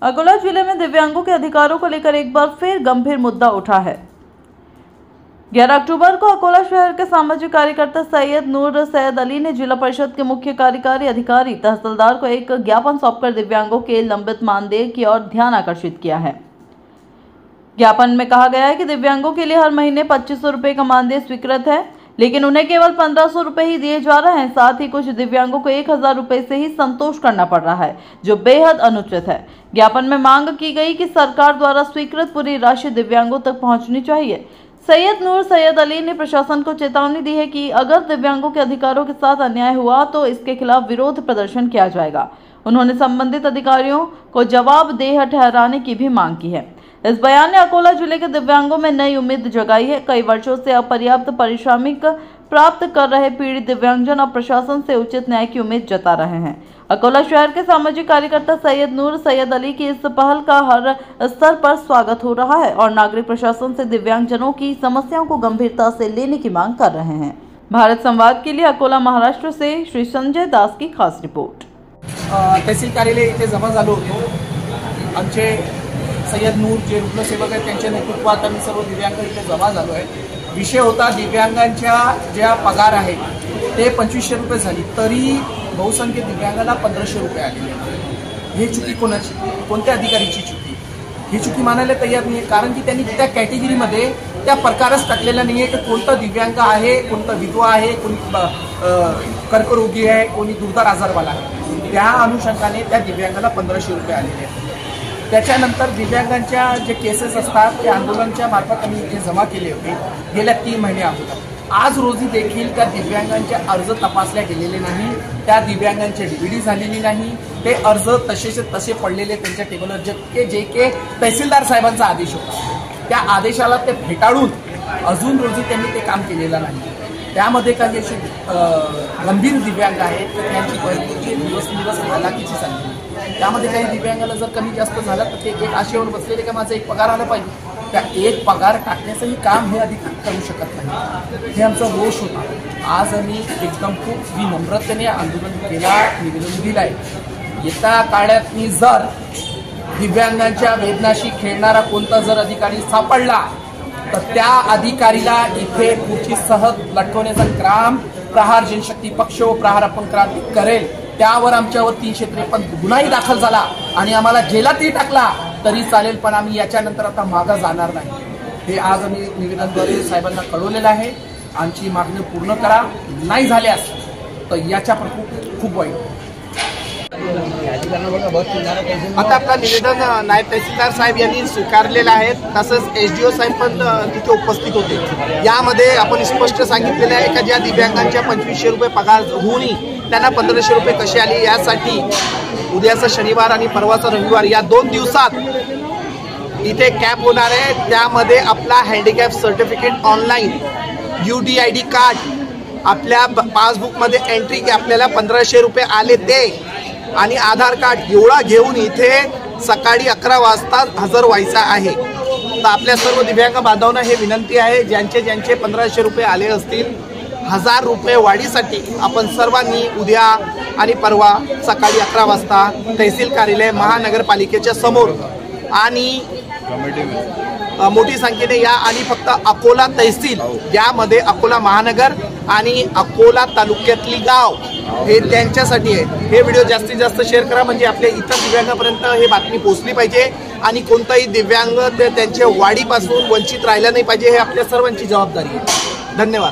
अकोला जिले में दिव्यांगों के अधिकारों को लेकर एक बार फिर गंभीर मुद्दा उठा है। 11 अक्टूबर को अकोला शहर के सामाजिक कार्यकर्ता सैयद नूर सैयद अली ने जिला परिषद के मुख्य कार्यकारी अधिकारी तहसीलदार को एक ज्ञापन सौंपकर दिव्यांगों के लंबित मानदेय की ओर ध्यान आकर्षित किया है। ज्ञापन में कहा गया है कि दिव्यांगों के लिए हर महीने 2500 रुपये का मानदेय स्वीकृत है, लेकिन उन्हें केवल 1500 रुपये ही दिए जा रहे हैं। साथ ही कुछ दिव्यांगों को 1000 रुपये से ही संतोष करना पड़ रहा है, जो बेहद अनुचित है। ज्ञापन में मांग की गई कि सरकार द्वारा स्वीकृत पूरी राशि दिव्यांगों तक पहुंचनी चाहिए। सैयद नूर सैयद अली ने प्रशासन को चेतावनी दी है कि अगर दिव्यांगों के अधिकारों के साथ अन्याय हुआ तो इसके खिलाफ विरोध प्रदर्शन किया जाएगा। उन्होंने संबंधित अधिकारियों को जवाबदेह ठहराने की भी मांग की है। इस बयान ने अकोला जिले के दिव्यांगों में नई उम्मीद जगाई है। कई वर्षों से अपर्याप्त पारिश्रमिक प्राप्त कर रहे पीड़ित दिव्यांगजन अब प्रशासन से उचित न्याय की उम्मीद जता रहे हैं। अकोला शहर के सामाजिक कार्यकर्ता सैयद नूर सैयद अली की इस पहल का हर स्तर पर स्वागत हो रहा है और नागरिक प्रशासन से दिव्यांगजनों की समस्याओं को गंभीरता से लेने की मांग कर रहे हैं। भारत संवाद के लिए अकोला महाराष्ट्र से श्री संजय दास की खास रिपोर्ट। तहसील कार्यालय इथे जमा झालो होतो। आमचे सैयद नूर जे रुग्णसेवक आहेत त्यांच्या नेतृत्वात आम्ही सर्व दिव्यांग इथे जमा झालो आहे। विषय होता दिव्यांगांच्या ज्या पगार आहेत ते 2500 रुपये झाली, तरी बहुसंख्य दिव्यांगाला 1500 रुपये आलेले। ही चुकी कोणाची, कोणत्या अधिकारीची चुकी? ही चुकी मानायला तयार नाही, कारण की त्यांनी त्या कॅटेगरीमध्ये त्या प्रकारच टाकलेला नाहीये की कोणता दिव्यांग आहे, कोणता विधवा आहे, कोणी कर्करोगी आहे, कोणी दुर्धर आजारवाला आहे। त्या अनुषंगाने त्या दिव्यांगाला 1500 रुपये आलेले आहेत। त्याच्यानंतर दिव्यांगांच्या जे केसेस असतात ते आंदोलनाच्या मार्फत आम्ही इथे जमा केले होते गेल्या 3 महिने अगोदर। आज रोजी देखील त्या दिव्यांगांचे अर्ज तपासल्या गेलेले नाही, त्या दिव्यांगांची डीव्हीडी झालेली नाही, ते अर्ज तसेचे तसे पडलेले त्यांच्या टेबलवर जे के तहसीलदार साहेबांचा आदेश होता, त्या आदेशाला ते फेटाळून अजून रोजी त्यांनी ते काम केलेलं नाही। त्यामध्ये काही असे गंभीर दिव्यांग आहेत तर त्यांची भरपूरची दिवस हालाकीची चालली। त्यामध्ये काही दिव्यांगाला जर कमी जास्त झालं तर ते एक आशेवर बसलेले का माझा एक पगार आला पाहिजे, त्या एक पगार टाकण्याचंही काम हे अधिकारी करू शकत नाही। हे आमचा रोष होता। आज आम्ही एकदम खूप विनम्रतेने आंदोलन केला, निवेदन दिलं आहे। येत्या काळात जर दिव्यांगांच्या वेदनाशी खेळणारा कोणता जर अधिकारी सापडला तर त्या अधिकारीला इथे खुर्चीसह लटकवण्याचा काम प्रहार जनशक्ती पक्ष व प्रहार आपण क्रांती करेल। त्यावर आमच्यावर 353 गुन्हाही दाखल झाला आणि आम्हाला जेलातही टाकला तरी चालेल, पण आम्ही याच्यानंतर आता मागे जाणार नाही। हे आज आम्ही निवेदनाद्वारे साहेबांना कळवलेलं आहे। आमची मागणी पूर्ण करा, नाही झाल्यास तर याच्या खूप वाईट। आता आपला निवेदन नायब तहसीलदार साहेब यांनी स्वीकारलेलं आहे, तसंच एसडीओ साहेब पण तिथे उपस्थित होते। यामध्ये आपण स्पष्ट सांगितलेलं आहे की ज्या दिव्यांगांच्या 2500 रुपये पगार होऊनही त्यांना 1500 रुपये कसे आले, यासाठी उद्याचा शनिवार आणि परवाचा रविवार या 2 दिवसात इथे कॅम्प होणार आहे। त्यामध्ये आपला handicap certificate online, UDID card, आपल्या पासबुकमध्ये एंट्री की आपल्याला 1500 रुपये आले ते, आणि आधार कार्ड एवढा घेऊन इथे सकाळी 11 वाजता हजर व्हायचं आहे। तर आपल्या सर्व दिव्यांग बांधवांना हे विनंती आहे, ज्यांचे 1500 रुपये आले असतील 1000 रुपये वाढीसाठी आपण सर्वांनी उद्या आणि परवा सकाळी 11 वाजता तहसील कार्यालय महानगरपालिकेच्या समोर आणि मोठी संख्येने या, आणि फक्त अकोला तहसील यामध्ये अकोला महानगर आणि अकोला तालुक्यातली गाव हे त्यांच्यासाठी आहे। हे व्हिडिओ जास्तीत जास्त शेअर करा, म्हणजे आपल्या इतर दिव्यांगापर्यंत हे बातमी पोहोचली पाहिजे आणि कोणताही दिव्यांग त्यांच्या वाढीपासून वंचित राहिला नाही पाहिजे। हे आपल्या सर्वांची जबाबदारी आहे। धन्यवाद।